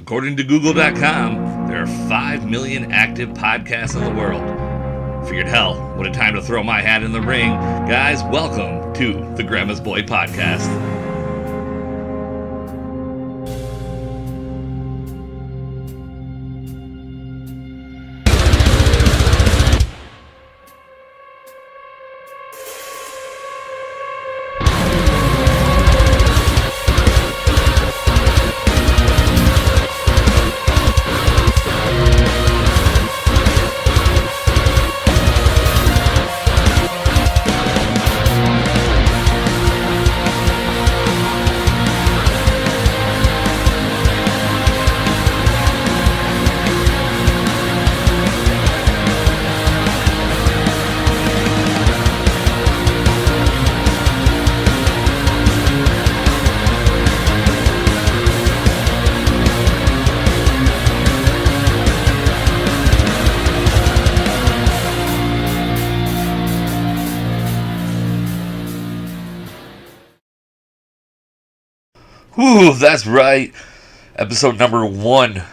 According to Google.com, there are 5 million active podcasts in the world. Figured, hell, what a time to throw my hat in the ring. Guys, welcome to the Grandma's Boy Podcast. Whew, that's right. Episode number 1,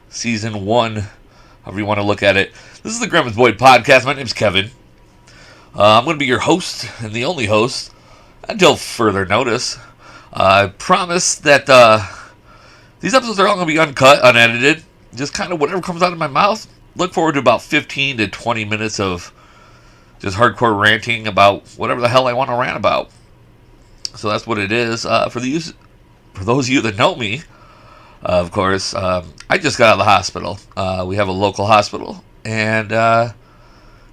season 1, however you want to look at it. This is the Grandma's Boy Podcast. My name's Kevin. I'm going to be your host and the only host until further notice. I promise that these episodes are all going to be uncut, unedited, just kind of whatever comes out of my mouth. Look forward to about 15 to 20 minutes of just hardcore ranting about whatever the hell I want to rant about. So that's what it is. For those of you that know me, of course, I just got out of the hospital. We have a local hospital, and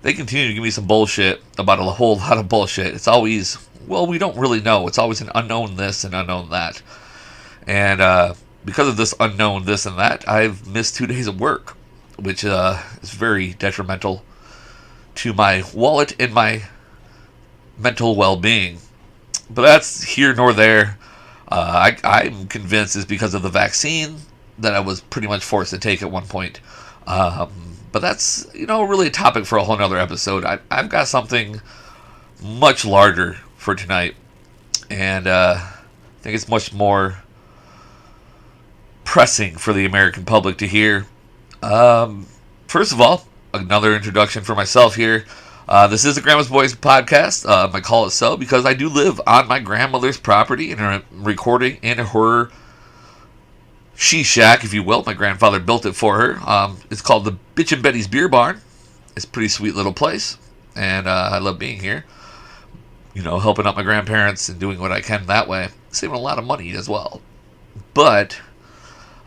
they continue to give me some bullshit about a whole lot of bullshit. It's always, well, we don't really know. It's always an unknown this and unknown that. And because of this unknown this and that, I've missed 2 days of work, which is very detrimental to my wallet and my mental well-being. But that's here nor there. I'm convinced it's because of the vaccine that I was pretty much forced to take at one point. But that's, really a topic for a whole nother episode. I've got something much larger for tonight. And I think it's much more pressing for the American public to hear. First of all, another introduction for myself here. This is the Grandma's Boys Podcast. I call it so because I do live on my grandmother's property and I'm recording in her she shack, if you will. My grandfather built it for her. It's called the Bitchin' Betty's Beer Barn. It's a pretty sweet little place, and I love being here. Helping out my grandparents and doing what I can that way. Saving a lot of money as well. But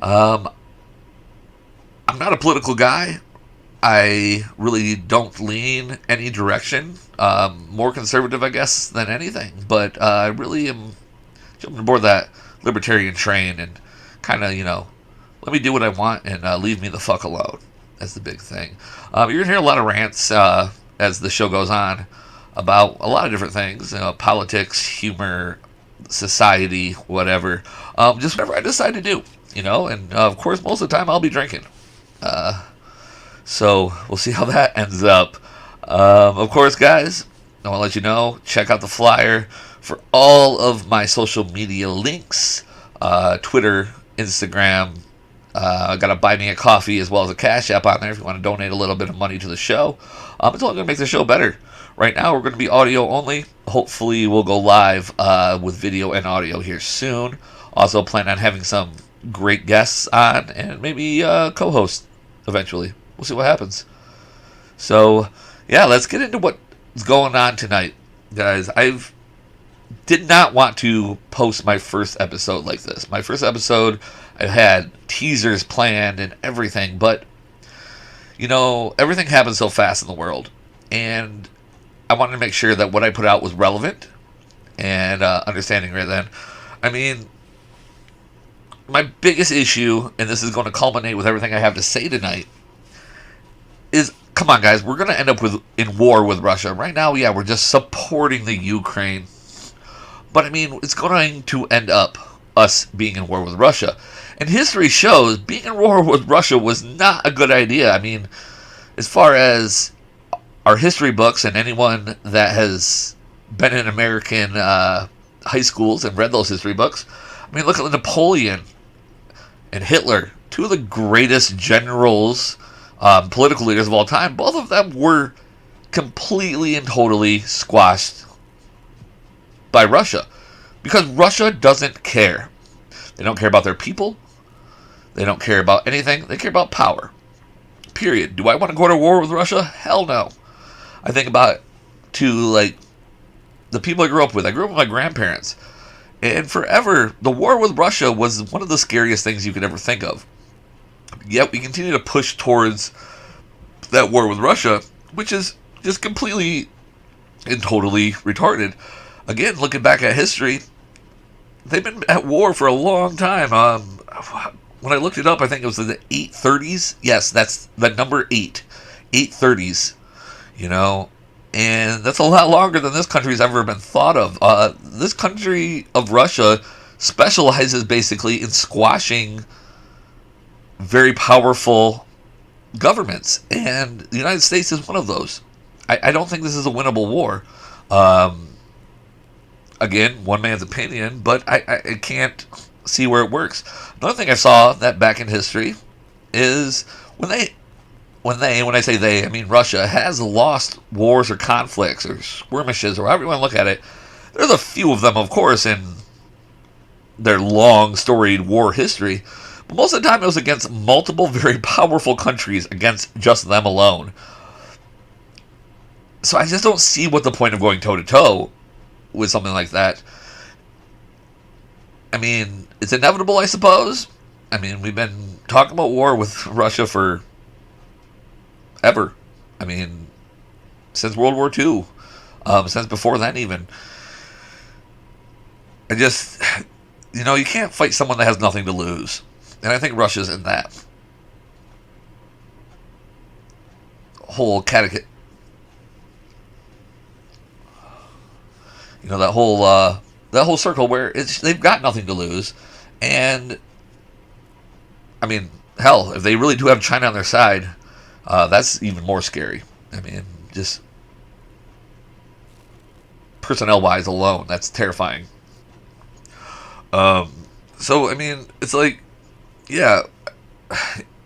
I'm not a political guy. I really don't lean any direction. More conservative, I guess, than anything. But I really am jumping aboard that libertarian train and kind of, let me do what I want and leave me the fuck alone. That's the big thing. You're going to hear a lot of rants as the show goes on about a lot of different things. Politics, humor, society, whatever. Just whatever I decide to do, And, of course, most of the time I'll be drinking. So we'll see how that ends up. Of course, guys, I want to let you know, check out the flyer for all of my social media links. Twitter, Instagram. I got a Buy Me a Coffee as well as a Cash App on there if you want to donate a little bit of money to the show. It's only going to make the show better. Right now, we're going to be audio only. Hopefully, we'll go live with video and audio here soon. Also, plan on having some great guests on and maybe co-host eventually. We'll see what happens. So, yeah, let's get into what's going on tonight, guys. I did not want to post my first episode like this. My first episode, I had teasers planned and everything, but, everything happens so fast in the world. And I wanted to make sure that what I put out was relevant and understanding right then. I mean, my biggest issue, and this is going to culminate with everything I have to say tonight, is, come on, guys, we're going to end up in war with Russia. Right now, yeah, we're just supporting the Ukraine. But, I mean, it's going to end up us being in war with Russia. And history shows being in war with Russia was not a good idea. I mean, as far as our history books and anyone that has been in American high schools and read those history books, I mean, look at Napoleon and Hitler two of the greatest generals, political leaders of all time, both of them were completely and totally squashed by Russia. Because Russia doesn't care. They don't care about their people. They don't care about anything. They care about power. Period. Do I want to go to war with Russia? Hell no. I think about like the people I grew up with. I grew up with my grandparents. And forever, the war with Russia was one of the scariest things you could ever think of. Yet we continue to push towards that war with Russia, which is just completely and totally retarded. Again, looking back at history, they've been at war for a long time. When I looked it up, I think it was in the 830s. Yes, that's the number 8. 830s. And that's a lot longer than this country's ever been thought of. This country of Russia specializes basically in squashing very powerful governments. And the United States is one of those. I don't think this is a winnable war. Again, one man's opinion, but I can't see where it works. Another thing I saw that back in history is when I say they, I mean Russia, has lost wars or conflicts or skirmishes or however you want to look at it. There's a few of them, of course, in their long, storied war history. But most of the time it was against multiple very powerful countries against just them alone. So I just don't see what the point of going toe-to-toe with something like that. I mean, it's inevitable, I suppose. I mean, we've been talking about war with Russia for ever. I mean, since World War II. Since before then, even. I just, you can't fight someone that has nothing to lose. And I think Russia's in that whole catechism. That whole circle where they've got nothing to lose. And, I mean, hell, if they really do have China on their side, that's even more scary. I mean, just personnel-wise alone, that's terrifying. So, I mean, it's like, yeah,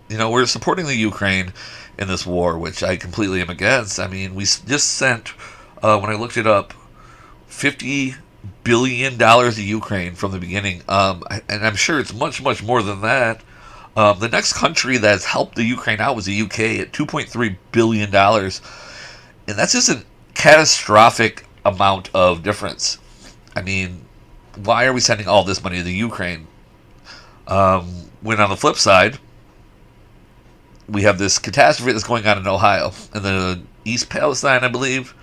we're supporting the Ukraine in this war, which I completely am against. I mean, we just sent, when I looked it up, $50 billion to Ukraine from the beginning. And I'm sure it's much, much more than that. The next country that's helped the Ukraine out was the UK at $2.3 billion. And that's just a catastrophic amount of difference. I mean, why are we sending all this money to the Ukraine? When on the flip side, we have this catastrophe that's going on in Ohio, in the East Palestine, I believe,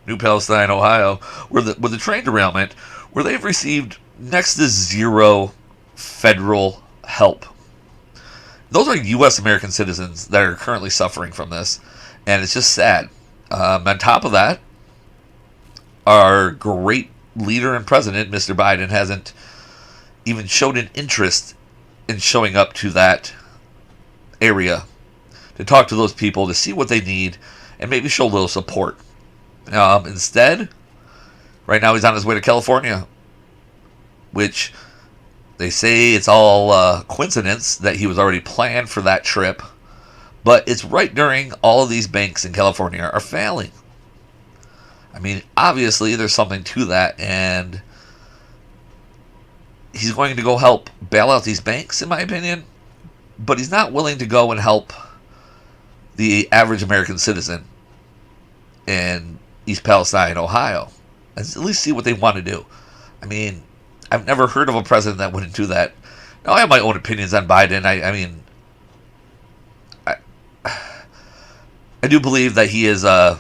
New Palestine, Ohio, where the train derailment, where they've received next to zero federal help. Those are U.S. American citizens that are currently suffering from this, and it's just sad. On top of that, our great leader and president, Mr. Biden, hasn't even showed an interest in showing up to that area to talk to those people, to see what they need, and maybe show a little support. Instead, right now he's on his way to California, which they say it's all coincidence that he was already planned for that trip, but it's right during all of these banks in California are failing. I mean, obviously there's something to that, and he's going to go help bail out these banks, in my opinion, but he's not willing to go and help the average American citizen in East Palestine, Ohio. Let's at least see what they want to do. I mean, I've never heard of a president that wouldn't do that. Now, I have my own opinions on Biden. I do believe that he is got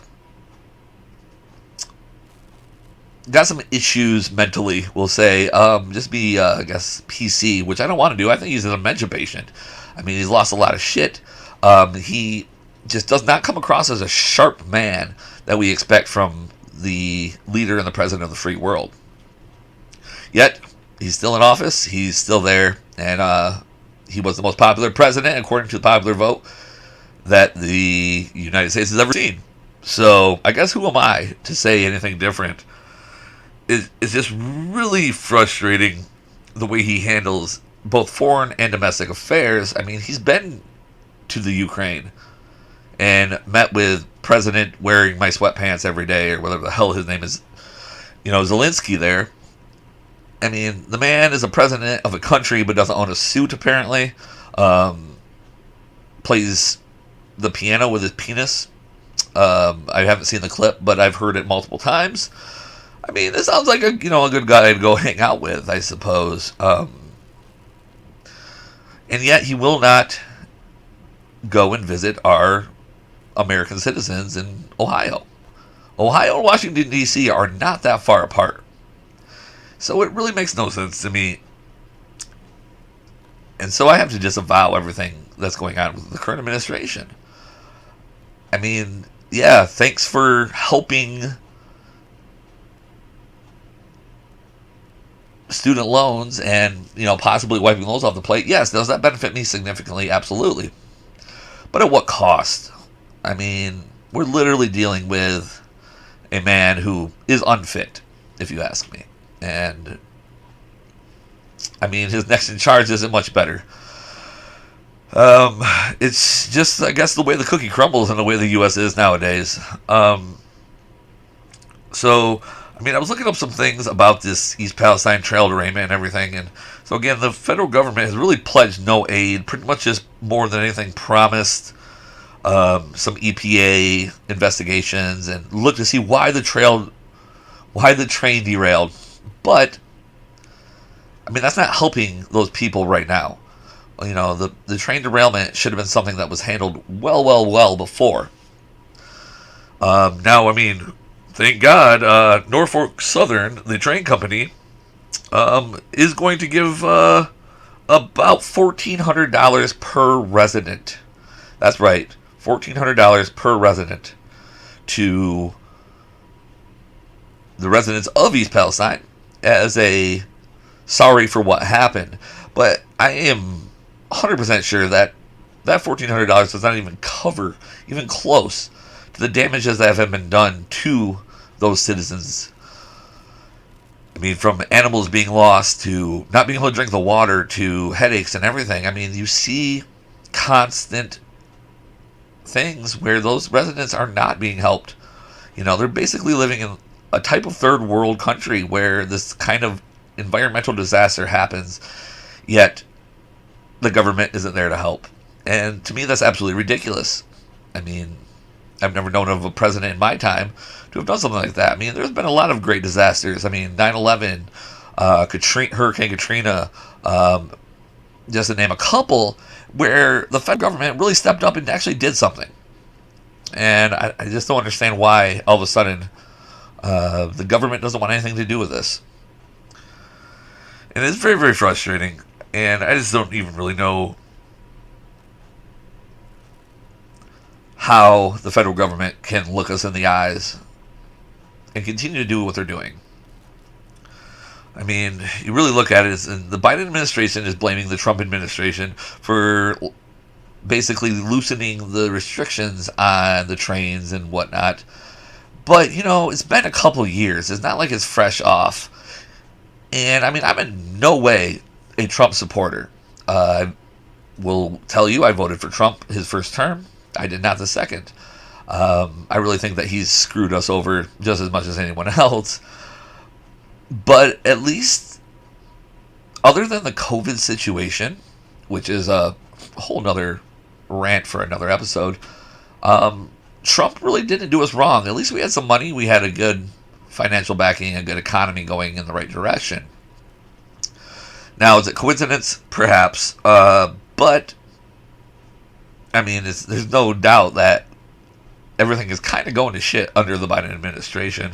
some issues mentally, we'll say. Just be, I guess, PC, which I don't want to do. I think he's a dementia patient. I mean, he's lost a lot of shit. He just does not come across as a sharp man that we expect from the leader and the president of the free world. Yet, he's still in office. He's still there. And he was the most popular president, according to the popular vote, that the United States has ever seen. So, I guess who am I to say anything different? It's just really frustrating the way he handles both foreign and domestic affairs. I mean, he's been to the Ukraine and met with President wearing my sweatpants every day, or whatever the hell his name is, Zelensky there. I mean, the man is a president of a country but doesn't own a suit, apparently. Plays the piano with his penis. I haven't seen the clip, but I've heard it multiple times. I mean, this sounds like a good guy to go hang out with, I suppose. And yet he will not go and visit our American citizens in Ohio. Ohio and Washington, D.C. are not that far apart. So it really makes no sense to me. And so I have to disavow everything that's going on with the current administration. I mean, yeah, thanks for helping student loans and, possibly wiping those off the plate. Yes, does that benefit me significantly? Absolutely. But at what cost? I mean, we're literally dealing with a man who is unfit, if you ask me. And, I mean, his next in charge isn't much better. It's just, I guess, the way the cookie crumbles and the way the U.S. is nowadays. So, I mean, I was looking up some things about this East Palestine trail derailment and everything. And so, again, the federal government has really pledged no aid, pretty much just more than anything promised some EPA investigations and look to see why the train derailed. But, I mean, that's not helping those people right now. The train derailment should have been something that was handled well before. Now, I mean, thank God, Norfolk Southern, the train company, is going to give about $1,400 per resident. That's right, $1,400 per resident to the residents of East Palestine as a sorry for what happened. But I am 100% sure that $1,400 does not even cover, even close, to the damages that have been done to those citizens. I mean, from animals being lost to not being able to drink the water to headaches and everything. I mean, you see constant things where those residents are not being helped. They're basically living in a type of third world country where this kind of environmental disaster happens, yet the government isn't there to help. And to me, that's absolutely ridiculous. I mean, I've never known of a president in my time to have done something like that. I mean, there's been a lot of great disasters. I mean, 9/11, Hurricane Katrina, just to name a couple, where the federal government really stepped up and actually did something. And I just don't understand why all of a sudden the government doesn't want anything to do with this. And it's very, very frustrating. And I just don't even really know how the federal government can look us in the eyes and continue to do what they're doing. I mean, you really look at it, and the Biden administration is blaming the Trump administration for basically loosening the restrictions on the trains and whatnot. But, it's been a couple years. It's not like it's fresh off. And, I mean, I'm in no way a Trump supporter. I will tell you, I voted for Trump his first term. I did not the second. I really think that he's screwed us over just as much as anyone else. But at least, other than the COVID situation, which is a whole nother rant for another episode, Trump really didn't do us wrong. At least we had some money. We had a good financial backing, a good economy going in the right direction. Now, is it coincidence? Perhaps. But, I mean, there's no doubt that everything is kind of going to shit under the Biden administration.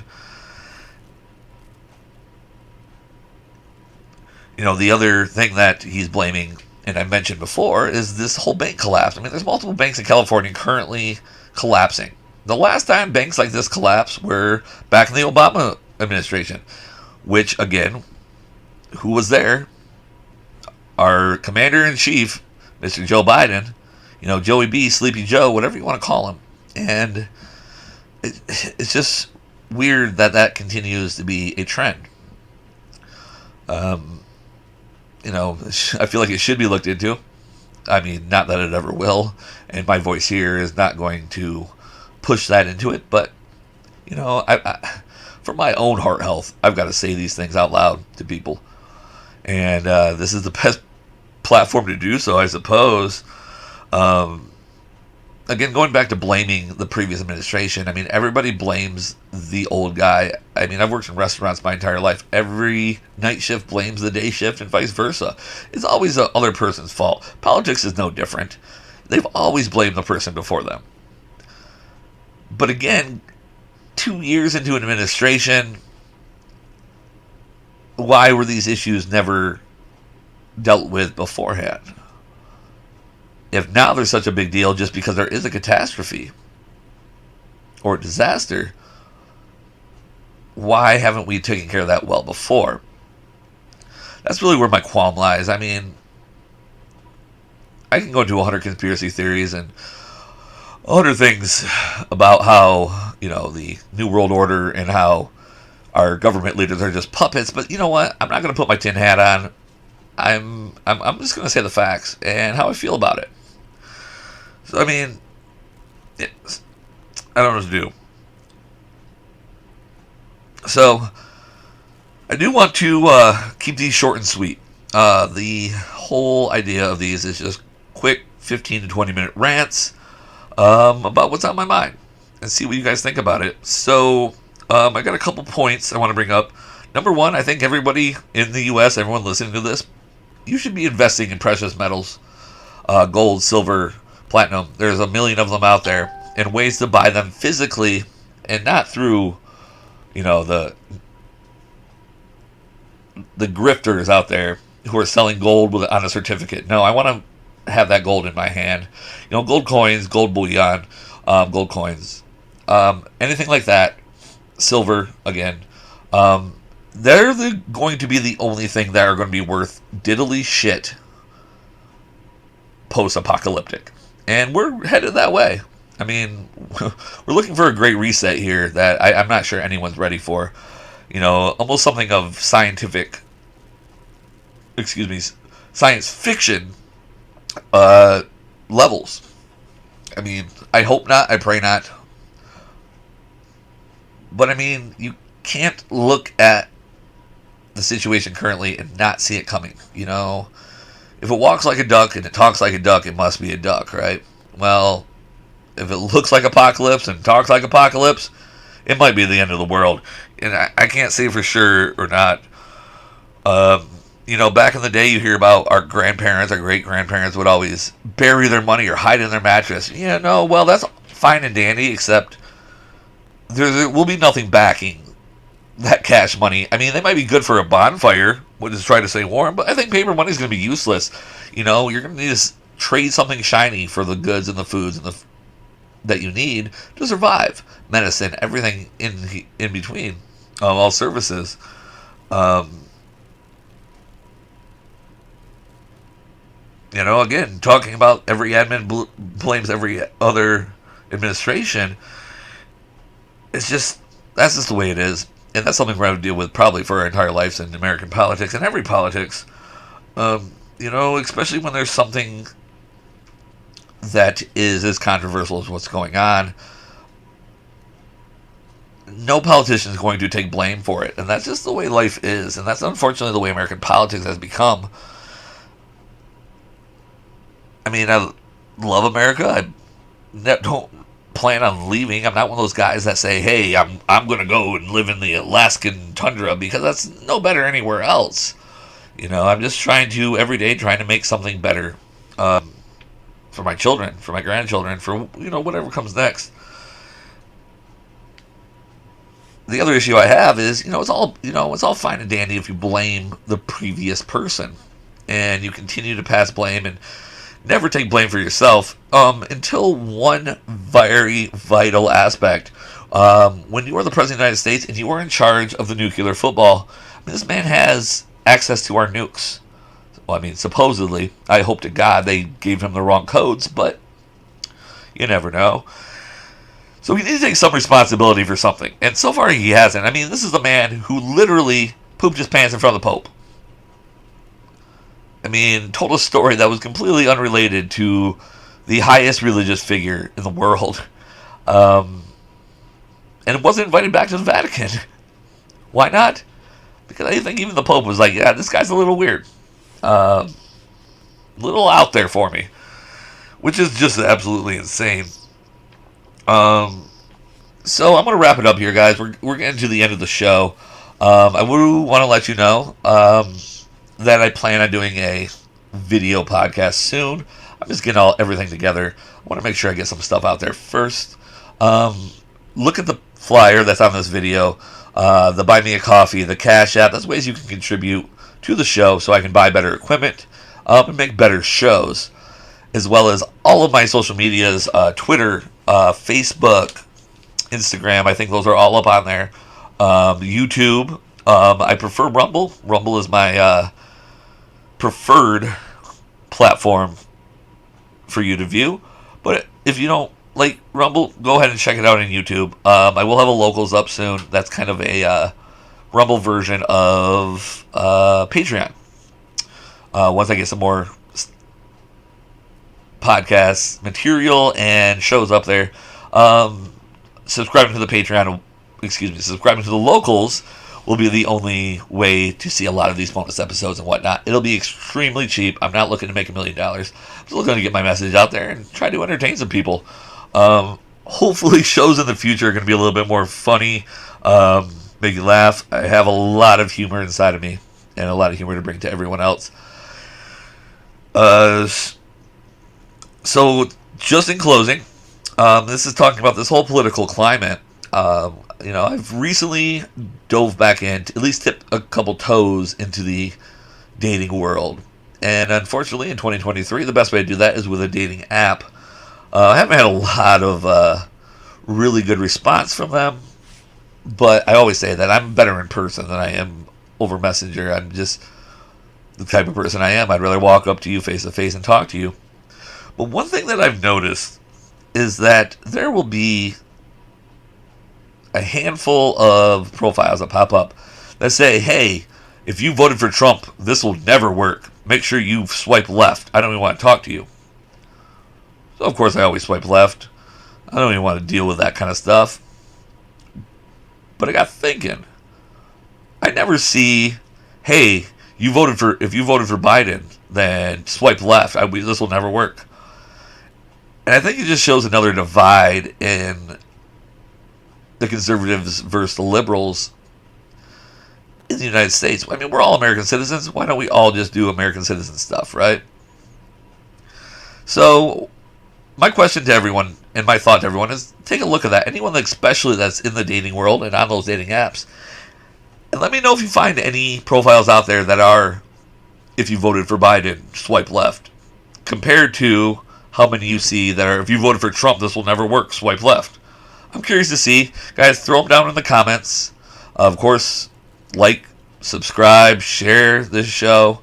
The other thing that he's blaming, and I mentioned before, is this whole bank collapse. I mean, there's multiple banks in California currently collapsing. The last time banks like this collapsed were back in the Obama administration, which, again, who was there? Our commander-in-chief, Mr. Joe Biden, Joey B, Sleepy Joe, whatever you want to call him. And it's just weird that continues to be a trend. I feel like it should be looked into. I mean, not that it ever will, and my voice here is not going to push that into it, but, for my own heart health, I've got to say these things out loud to people. And this is the best platform to do so, I suppose. Again, going back to blaming the previous administration, I mean, everybody blames the old guy. I mean, I've worked in restaurants my entire life. Every night shift blames the day shift and vice versa. It's always the other person's fault. Politics is no different. They've always blamed the person before them. But again, 2 years into an administration, why were these issues never dealt with beforehand? If now there's such a big deal just because there is a catastrophe or a disaster, why haven't we taken care of that well before? That's really where my qualm lies. I mean, I can go into 100 conspiracy theories and 100 things about how, the New World Order and how our government leaders are just puppets, but you know what? I'm not going to put my tin hat on. I'm just going to say the facts and how I feel about it. So, I mean, I don't know what to do. So, I do want to keep these short and sweet. The whole idea of these is just quick 15 to 20 minute rants about what's on my mind and see what you guys think about it. So, I got a couple points I want to bring up. Number one, I think everybody in the U.S., everyone listening to this, you should be investing in precious metals, gold, silver, platinum. There's a million of them out there, and ways to buy them physically and not through, the grifters out there who are selling gold on a certificate. No, I want to have that gold in my hand. Gold coins, gold bullion, gold coins, anything like that. Silver, again. They're going to be the only thing that are going to be worth diddly shit post-apocalyptic. And we're headed that way. I mean, we're looking for a great reset here that I'm not sure anyone's ready for. Almost something of science fiction levels. I mean, I hope not. I pray not. But I mean, you can't look at the situation currently and not see it coming. If it walks like a duck and it talks like a duck, it must be a duck, right? Well, if it looks like apocalypse and talks like apocalypse, it might be the end of the world. And I can't say for sure or not. Back in the day, you hear about our grandparents, our great-grandparents would always bury their money or hide in their mattress. Well, that's fine and dandy, except there will be nothing backing that cash money. I mean, they might be good for a bonfire, which is trying to stay warm, but I think paper money is going to be useless. You're going to need to trade something shiny for the goods and the foods and that you need to survive. Medicine, everything in between, all services. Again, talking about every admin blames every other administration. That's just the way it is. And that's something we're going to deal with probably for our entire lives in American politics and every politics. Especially when there's something that is as controversial as what's going on. No politician is going to take blame for it. And that's just the way life is. And that's unfortunately the way American politics has become. I mean, I love America. I don't plan on leaving. I'm not one of those guys that say, hey, I'm going to go and live in the Alaskan tundra, because that's no better anywhere else. I'm just every day trying to make something better for my children, for my grandchildren, for, whatever comes next. The other issue I have is, it's all fine and dandy if you blame the previous person and you continue to pass blame and never take blame for yourself until one very vital aspect. When you are the President of the United States and you are in charge of the nuclear football, this man has access to our nukes. Well, I mean, supposedly. I hope to God they gave him the wrong codes, but you never know. So he needs to take some responsibility for something. And so far he hasn't. I mean, this is a man who literally pooped his pants in front of the Pope. I mean, told a story that was completely unrelated to the highest religious figure in the world. Um, and it wasn't invited back to the Vatican. Why not? Because I think even the Pope was like, yeah, this guy's a little weird. A little out there for me. Which is just absolutely insane. Um, so I'm going to wrap it up here, guys. We're getting to the end of the show. I would want to let you know that I plan on doing a video podcast soon. I'm just getting everything together. I want to make sure I get some stuff out there first. Look at the flyer that's on this video, the Buy Me a Coffee, the Cash App. That's ways you can contribute to the show so I can buy better equipment and make better shows, as well as all of my social medias, Twitter, Facebook, Instagram. I think those are all up on there. YouTube. I prefer Rumble. Rumble is my preferred platform for you to view. But if you don't like Rumble, go ahead and check it out on YouTube. I will have a locals up soon. That's kind of a Rumble version of Patreon. Once I get some more podcast material and shows up there, subscribing to the Patreon, subscribing to the locals will be the only way to see a lot of these bonus episodes and whatnot. It'll be extremely cheap. I'm not looking to make $1 million. I'm just looking to get my message out there and try to entertain some people. Hopefully shows in the future are going to be a little bit more funny, make you laugh. I have a lot of humor inside of me and a lot of humor to bring to everyone else. So just in closing, this is talking about this whole political climate. I've recently dove back in, to at least tipped a couple toes into the dating world. And unfortunately, in 2023, the best way to do that is with a dating app. I haven't had a lot of really good response from them, but I always say that I'm better in person than I am over Messenger. I'm just the type of person I am. I'd rather walk up to you face to face and talk to you. But one thing that I've noticed is that there will be a handful of profiles that pop up that say, hey, if you voted for Trump, this will never work. Make sure you swipe left. I don't even want to talk to you. So, of course, I always swipe left. I don't even want to deal with that kind of stuff. But I got thinking. I never see, hey, if you voted for Biden, then swipe left. This will never work. And I think it just shows another divide in the conservatives versus the liberals in the United States. I mean, we're all American citizens. Why don't we all just do American citizen stuff, right? So, my question to everyone, and my thought to everyone, is take a look at that. Anyone especially that's in the dating world and on those dating apps, and let me know if you find any profiles out there that are, if you voted for Biden, swipe left, compared to how many you see that are, if you voted for Trump, this will never work, swipe left. I'm curious to see. Guys, throw them down in the comments. Of course, like, subscribe, share this show.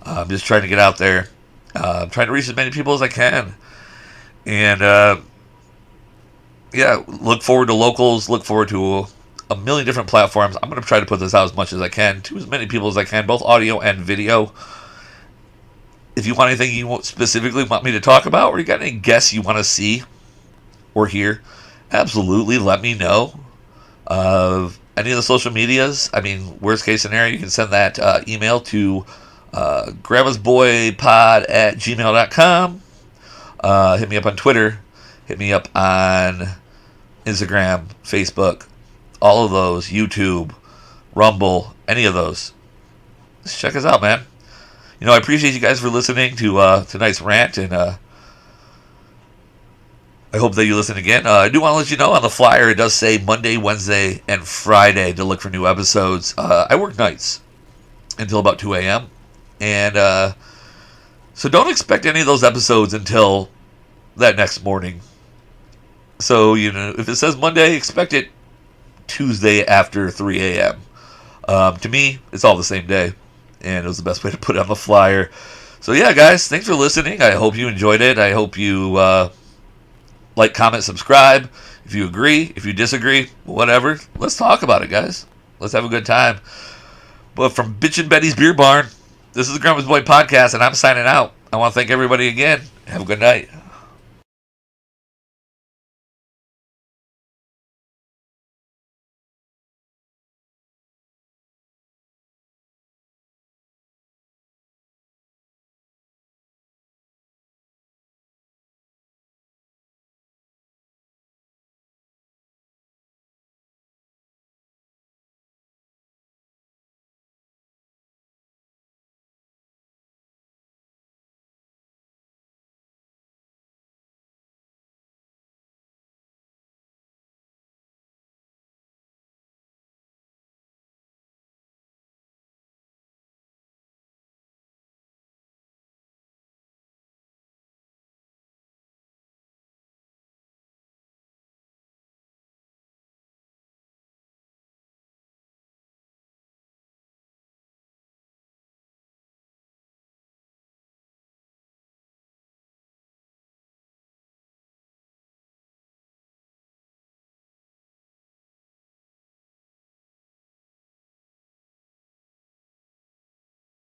I'm just trying to get out there. I'm trying to reach as many people as I can. And, look forward to locals. Look forward to a million different platforms. I'm going to try to put this out as much as I can to as many people as I can, both audio and video. If you want anything you specifically want me to talk about, or you got any guests you want to see or hear, absolutely let me know. Any of the social medias, I mean, worst case scenario, you can send that email to grandmasboypod@gmail.com. Hit me up on Twitter. Hit me up on Instagram, Facebook, all of those, YouTube, Rumble, any of those. Just check us out, man. I appreciate you guys for listening to tonight's rant, and I hope that you listen again. I do want to let you know on the flyer, it does say Monday, Wednesday, and Friday to look for new episodes. I work nights until about 2 a.m. And so don't expect any of those episodes until that next morning. So, if it says Monday, expect it Tuesday after 3 a.m. To me, it's all the same day. And it was the best way to put it on the flyer. So, yeah, guys, thanks for listening. I hope you enjoyed it. I hope you like, comment, subscribe. If you agree, if you disagree, whatever, let's talk about it, guys. Let's have a good time. But from Bitchin' Betty's Beer Barn, This is the Grandma's Boy Podcast, and I'm signing out. I want to thank everybody again. Have a good night.